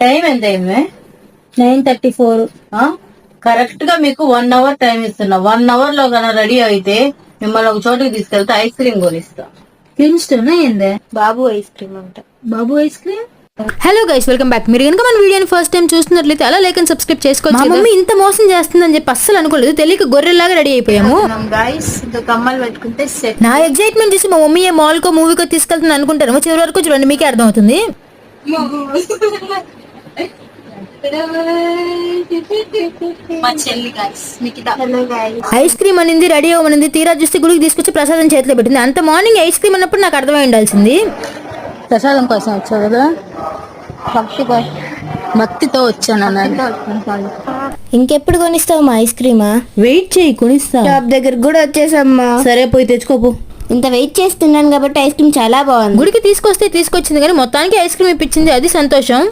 Time ఎంత అయింది? 9:34. Correct గా మీకు 1 అవర్ టైం ఇస్తున్నా. 1 అవర్ లో కన్నా రెడీ అయితే మిమ్మల్ని ఒక చోటుకి తీసుకెళ్తే ఐస్ క్రీమ్ కొనిస్తా. క్రీమ్ ఏందే? బాబు ఐస్ క్రీమ్ అంట. బాబు ice cream. Hello guys, welcome back. మీరు కనుక మన వీడియోని ఫస్ట్ టైం చూస్తున్నట్లయితే అలా లైక్ అండ్ సబ్స్క్రైబ్ చేసుకోవచ్చు. మా మమ్మీ ఇంత మోసం చేస్తుందని చెప్పి అస్సలు అనుకోలేదు. తెలియక గొర్రెలాగా రెడీ అయిపోయాము. గైస్ ఇంకా కమ్మలు పెట్టుకుంటే సెట్. నా ఎగ్జైట్మెంట్ చూసి మా మమ్మీ మాల్ కో మూవీకో తీసుకెళ్తుంది అనుకుంటారు. చివరి వరకు చూడండి, మీకే అర్థం అవుతుంది. మా చెల్లి guys Nikita. Hello guys. Ice cream అనింది, రెడీ అవ్వమనింది. తీరా చూస్తే గుడికి తీసుకొచ్చి ప్రసాదం చేతిలో పెట్టింది. అంత మార్నింగ్ ఐస్ క్రీమ్ అన్నప్పుడు నాకు అర్థమై ఉండాల్సింది. ప్రసాదం కోసం వచ్చావు కదా, భక్తితో వచ్చాను అన్నట్టు. ఇంకెప్పుడు కొనిస్తావు మా ఐస్ క్రీమా? వెయిట్ చేయి, కొనిస్తా. షాప్ దగ్గర కూడా వచ్చేసమ్మా. సరే, పోయి తెచ్చుకోపు. ఇంత వెయిట్ చేస్తున్నాను కాబట్టి ఐస్ క్రీమ్ చాలా బాగుంది. గుడికి తీసుకొస్తే తీసుకొచ్చింది కానీ మొత్తానికి ఐస్ క్రీమ్ ఇప్పించింది, అది సంతోషం.